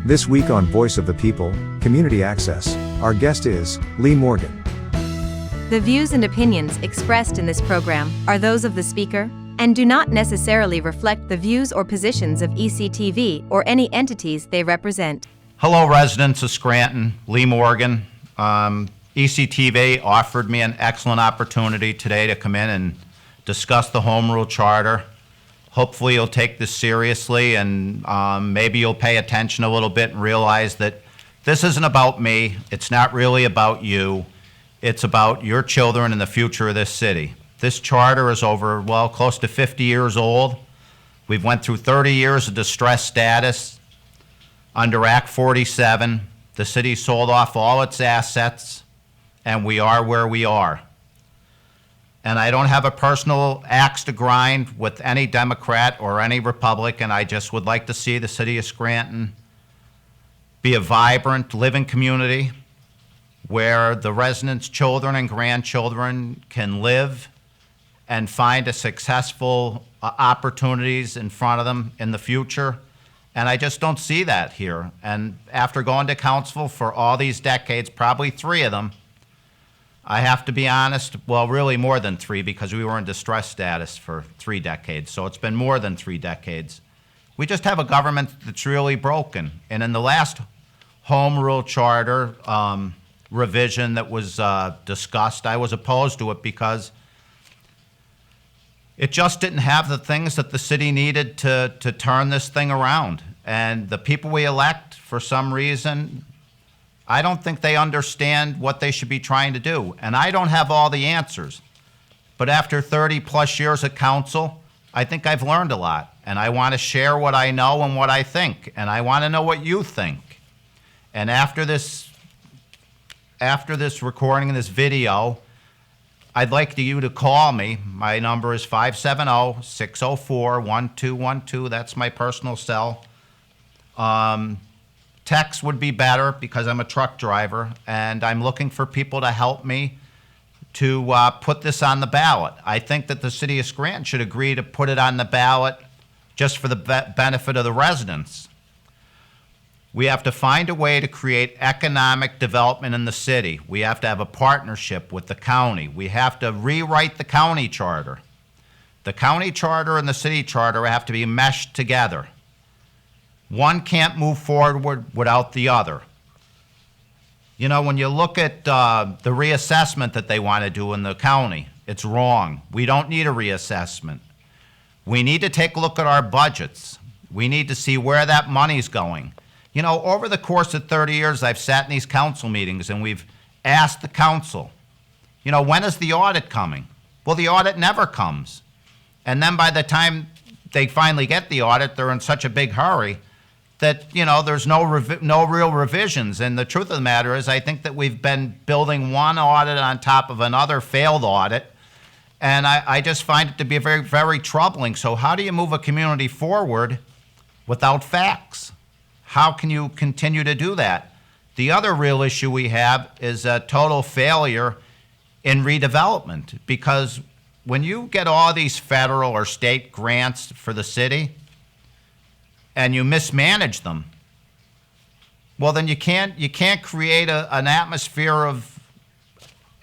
This week on Voice of the People, Community Access, our guest is Lee Morgan. The views and opinions expressed in this program are those of the speaker and do not necessarily reflect the views or positions of ECTV or any entities they represent. Hello, residents of Scranton, Lee Morgan. ECTV offered me an excellent opportunity today to come in and discuss the Home Rule Charter. Hopefully you'll take this seriously and maybe you'll pay attention a little bit and realize that this isn't about me. It's not really about you. It's about your children and the future of this city. This charter is over, well, close to 50 years old. We've went through 30 years of distressed status. Under Act 47, the city sold off all its assets, and we are where we are. And I don't have a personal axe to grind with any Democrat or any Republican. I just would like to see the city of Scranton be a vibrant, living community where the residents' children and grandchildren can live and find a successful opportunities in front of them in the future. And I just don't see that here. And after going to council for all these decades, probably 3 of them, I have to be honest, well, really more than 3 because we were in distress status for 3 decades. So it's been more than 3 decades. We just have a government that's really broken. And in the last Home Rule Charter revision that was discussed, I was opposed to it because it just didn't have the things that the city needed to turn this thing around. And the people we elect, for some reason, I don't think they understand what they should be trying to do. And I don't have all the answers. But after 30 plus years at council, I think I've learned a lot. And I want to share what I know and what I think. And I want to know what you think. And after this recording and this video, I'd like you to call me. My number is 570-604-1212. That's my personal cell. Text would be better because I'm a truck driver, and I'm looking for people to help me to put this on the ballot. I think that the city of Scranton should agree to put it on the ballot just for the benefit of the residents. We have to find a way to create economic development in the city. We have to have a partnership with the county. We have to rewrite the county charter. The county charter and the city charter have to be meshed together. One can't move forward without the other. You know, when you look at the reassessment that they want to do in the county, it's wrong. We don't need a reassessment. We need to take a look at our budgets. We need to see where that money's going. You know, over the course of 30 years, I've sat in these council meetings and we've asked the council, you know, when is the audit coming? Well, the audit never comes. And then by the time they finally get the audit, they're in such a big hurry that, you know, there's no real revisions. And the truth of the matter is, I think that we've been building one audit on top of another failed audit. And I just find it to be very, very troubling. So how do you move a community forward without facts? How can you continue to do that? The other real issue we have is a total failure in redevelopment, because when you get all these federal or state grants for the city and you mismanage them, well, then you can't create an atmosphere of,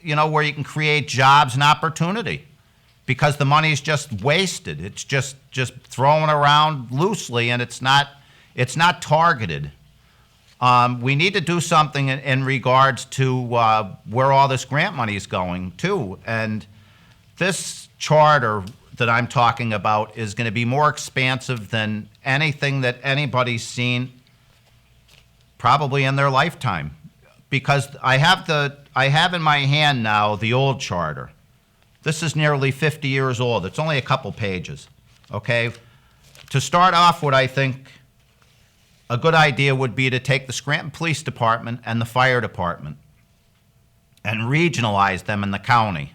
you know, where you can create jobs and opportunity, because the money's just wasted. It's just thrown around loosely, and it's not targeted. We need to do something in regards to where all this grant money is going too. And this charter that I'm talking about is going to be more expansive than anything that anybody's seen probably in their lifetime. Because I have in my hand now the old charter. This is nearly 50 years old. It's only a couple pages, okay? To start off with, I think a good idea would be to take the Scranton Police Department and the Fire Department and regionalize them in the county,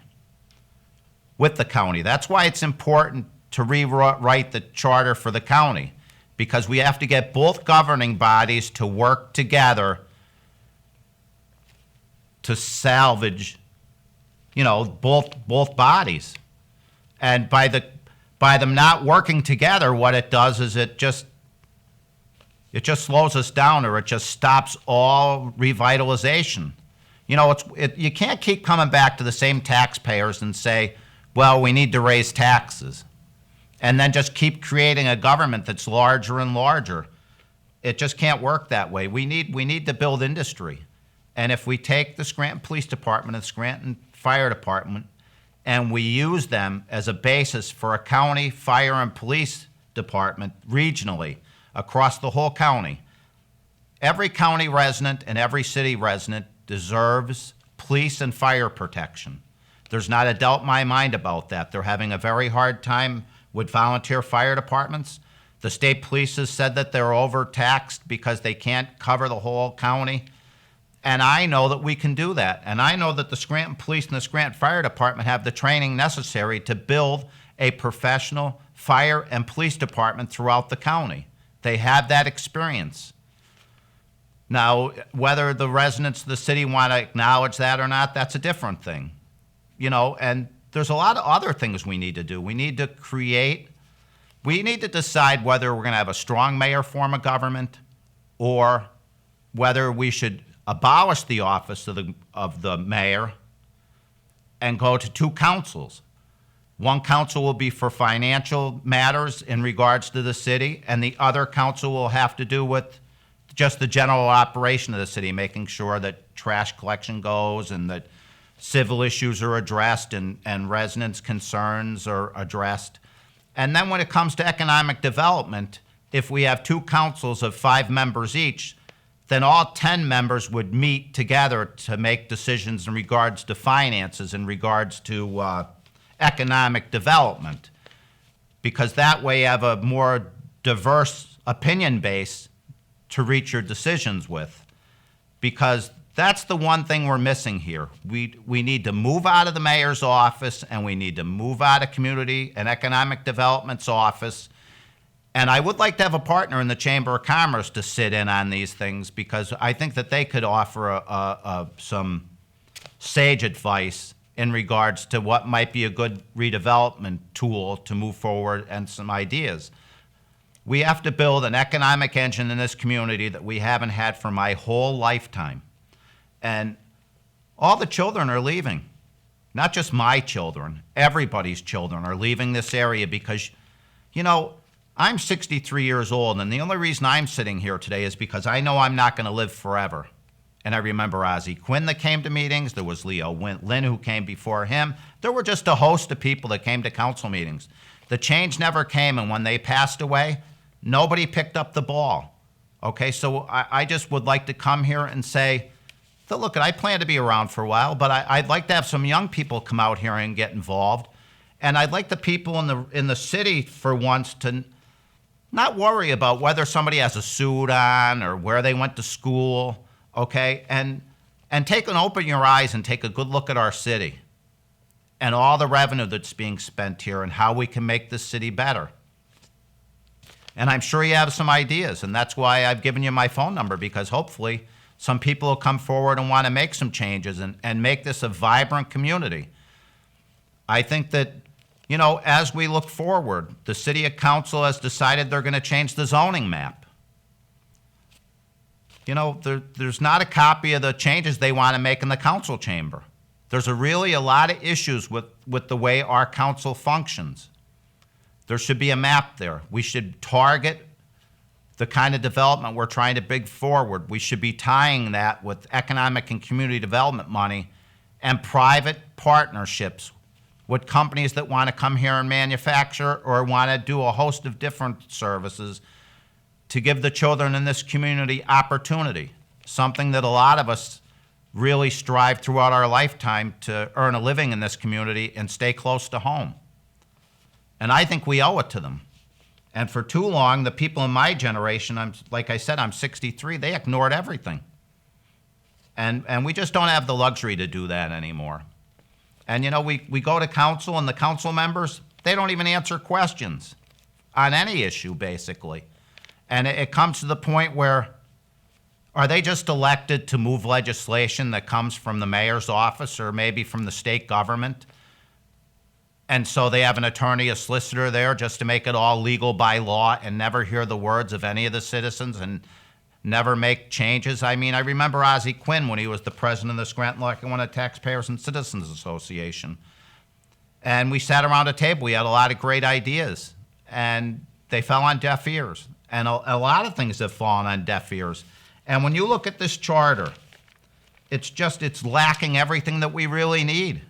with the county. That's why it's important to rewrite the charter for the county, because we have to get both governing bodies to work together to salvage, you know, both bodies. And by them not working together, what it does is it just It just slows us down, or it just stops all revitalization. You know, you can't keep coming back to the same taxpayers and say, well, we need to raise taxes, and then just keep creating a government that's larger and larger. It just can't work that way. We need to build industry. And if we take the Scranton Police Department and the Scranton Fire Department and we use them as a basis for a county fire and police department regionally across the whole county, every county resident and every city resident deserves police and fire protection. There's not a doubt in my mind about that. They're having a very hard time with volunteer fire departments. The state police has said that they're overtaxed because they can't cover the whole county. And I know that we can do that. And I know that the Scranton Police and the Scranton Fire Department have the training necessary to build a professional fire and police department throughout the county. They have that experience. Now, whether the residents of the city want to acknowledge that or not, that's a different thing. You know, and there's a lot of other things we need to do. We need to decide whether we're going to have a strong mayor form of government or whether we should abolish the office of the mayor and go to two councils. One council will be for financial matters in regards to the city, and the other council will have to do with just the general operation of the city, making sure that trash collection goes and that civil issues are addressed and residents' concerns are addressed. And then when it comes to economic development, if we have two councils of 5 members each, then all 10 members would meet together to make decisions in regards to finances, in regards to economic development, because that way you have a more diverse opinion base to reach your decisions with, because that's the one thing we're missing here. We need to move out of the mayor's office, and we need to move out of community and economic development's office. And I would like to have a partner in the Chamber of Commerce to sit in on these things, because I think that they could offer some sage advice in regards to what might be a good redevelopment tool to move forward and some ideas. We have to build an economic engine in this community that we haven't had for my whole lifetime. And all the children are leaving. Not just my children, everybody's children are leaving this area because, you know, I'm 63 years old, and the only reason I'm sitting here today is because I know I'm not going to live forever. And I remember Ozzie Quinn that came to meetings. There was Leo Lynn who came before him. There were just a host of people that came to council meetings. The change never came, and when they passed away, nobody picked up the ball. Okay, so I just would like to come here and say, so look, I plan to be around for a while, but I'd like to have some young people come out here and get involved. And I'd like the people in the city for once to not worry about whether somebody has a suit on or where they went to school, okay? And open your eyes and take a good look at our city and all the revenue that's being spent here and how we can make this city better. And I'm sure you have some ideas, and that's why I've given you my phone number, because hopefully some people will come forward and want to make some changes and make this a vibrant community. I think that, you know, as we look forward, the city council has decided they're going to change the zoning map. You know, there's not a copy of the changes they want to make in the council chamber. There's really a lot of issues with the way our council functions. There should be a map there. We should target the kind of development we're trying to bring forward. We should be tying that with economic and community development money and private partnerships with companies that want to come here and manufacture or want to do a host of different services to give the children in this community opportunity, something that a lot of us really strive throughout our lifetime to earn a living in this community and stay close to home. And I think we owe it to them. And for too long, the people in my generation, like I said, I'm 63, they ignored everything. And we just don't have the luxury to do that anymore. And you know, we go to council, and the council members, they don't even answer questions on any issue, basically. And it comes to the point where, are they just elected to move legislation that comes from the mayor's office or maybe from the state government? And so they have an attorney, a solicitor there just to make it all legal by law and never hear the words of any of the citizens and never make changes. I mean, I remember Ozzie Quinn when he was the president of the Scranton-Lackawanna Taxpayers and Citizens Association. And we sat around a table. We had a lot of great ideas, and they fell on deaf ears. And a lot of things have fallen on deaf ears. And when you look at this charter, it's lacking everything that we really need.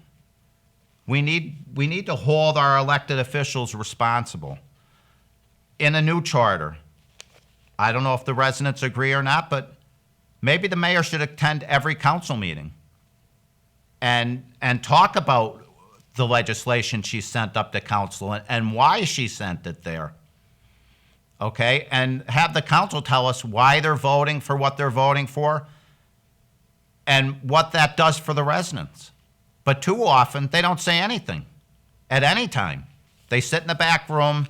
We need to hold our elected officials responsible. In a new charter, I don't know if the residents agree or not, but maybe the mayor should attend every council meeting and talk about the legislation she sent up to council and why she sent it there. Okay, and have the council tell us why they're voting for what they're voting for and what that does for the residents. But too often, they don't say anything at any time. They sit in the back room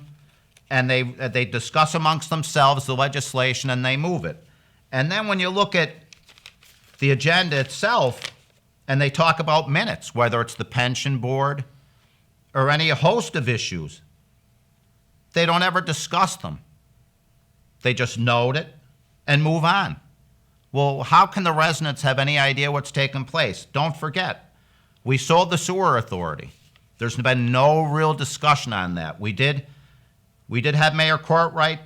and they discuss amongst themselves the legislation and they move it. And then when you look at the agenda itself and they talk about minutes, whether it's the pension board or any host of issues, they don't ever discuss them. They just note it and move on. Well, how can the residents have any idea what's taking place? Don't forget, we sold the sewer authority. There's been no real discussion on that. We did have Mayor Courtwright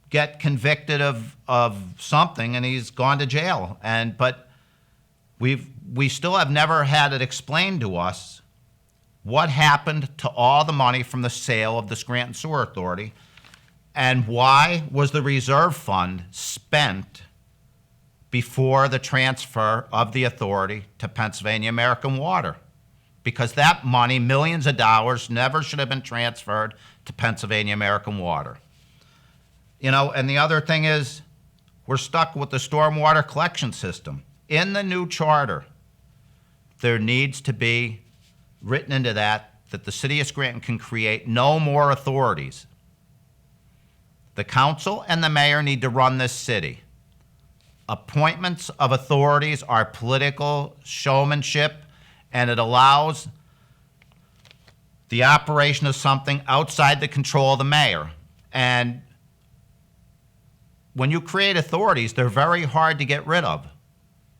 get convicted of something, and he's gone to jail. But we still have never had it explained to us what happened to all the money from the sale of the Scranton Sewer Authority, and why was the reserve fund spent before the transfer of the authority to Pennsylvania American Water? Because that money, millions of dollars, never should have been transferred to Pennsylvania American Water. You know, and the other thing is, we're stuck with the stormwater collection system. In the new charter, there needs to be written into that the city of Scranton can create no more authorities. The council and the mayor need to run this city. Appointments of authorities are political showmanship, and it allows the operation of something outside the control of the mayor. And when you create authorities, they're very hard to get rid of.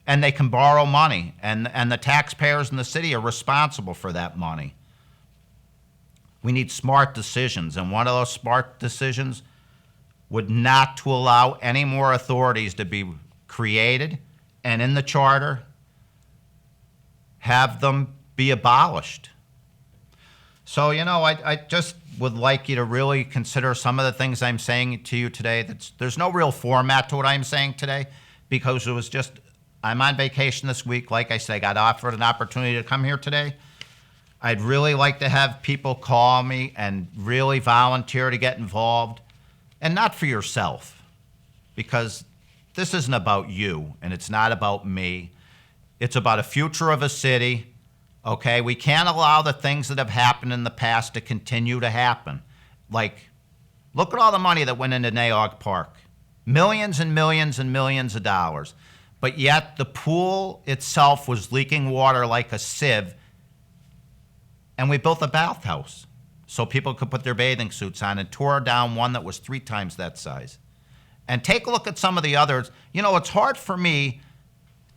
And they can borrow money, and the taxpayers in the city are responsible for that money. We need smart decisions, and one of those smart decisions would not to allow any more authorities to be created, and in the charter, have them be abolished. So, you know, I just would like you to really consider some of the things I'm saying to you today. There's no real format to what I'm saying today, because it was just, I'm on vacation this week. Like I said, I got offered an opportunity to come here today. I'd really like to have people call me and really volunteer to get involved, and not for yourself, because this isn't about you, and it's not about me. It's about a future of a city, okay? We can't allow the things that have happened in the past to continue to happen. Like, look at all the money that went into Naog Park. Millions and millions and millions of dollars. But yet the pool itself was leaking water like a sieve, and we built a bathhouse so people could put their bathing suits on, and tore down one that was 3 times that size. And take a look at some of the others. You know, it's hard for me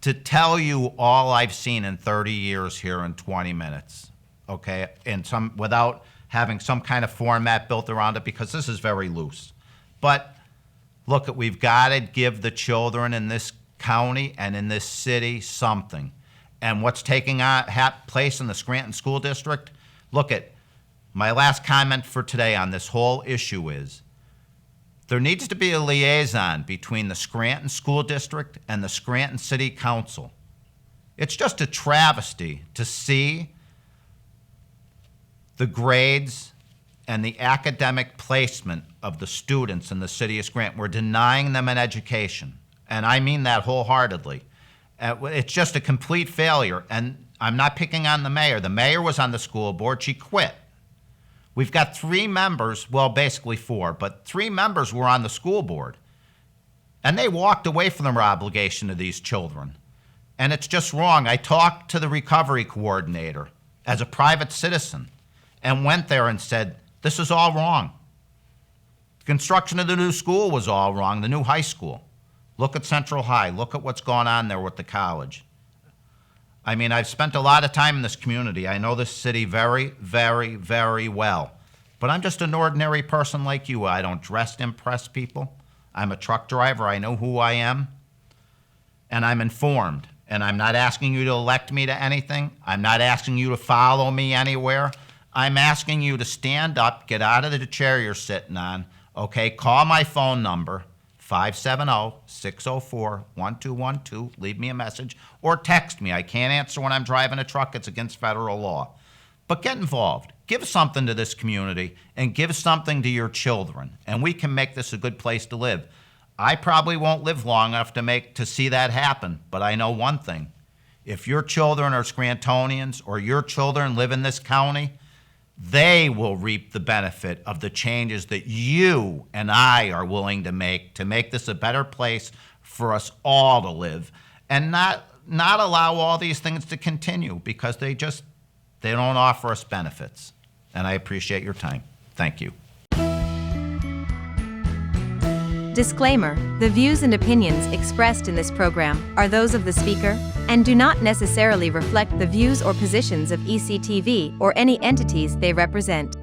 to tell you all I've seen in 30 years here in 20 minutes, okay? Without having some kind of format built around it, because this is very loose. But look, we've got to give the children in this county and in this city something. And what's taking place in the Scranton School District, look at, my last comment for today on this whole issue is, there needs to be a liaison between the Scranton School District and the Scranton City Council. It's just a travesty to see the grades and the academic placement of the students in the city of Scranton. We're denying them an education, and I mean that wholeheartedly. It's just a complete failure, and I'm not picking on the mayor. The mayor was on the school board. She quit. We've got 3 members, well, basically 4, but 3 members were on the school board. And they walked away from their obligation to these children. And it's just wrong. I talked to the recovery coordinator as a private citizen, and went there and said, this is all wrong. The construction of the new school was all wrong, the new high school. Look at Central High. Look at what's going on there with the college. I mean, I've spent a lot of time in this community. I know this city very, very, very well. But I'm just an ordinary person like you. I don't dress to impress people. I'm a truck driver. I know who I am. And I'm informed. And I'm not asking you to elect me to anything. I'm not asking you to follow me anywhere. I'm asking you to stand up, get out of the chair you're sitting on, okay? Call my phone number, 570-604-1212. Leave me a message or text me. I can't answer when I'm driving a truck. It's against federal law. But get involved. Give something to this community and give something to your children. And we can make this a good place to live. I probably won't live long enough to see that happen, but I know one thing. If your children are Scrantonians or your children live in this county, they will reap the benefit of the changes that you and I are willing to make this a better place for us all to live, and not allow all these things to continue because they don't offer us benefits. And I appreciate your time. Thank you. Disclaimer: the views and opinions expressed in this program are those of the speaker and do not necessarily reflect the views or positions of ECTV or any entities they represent.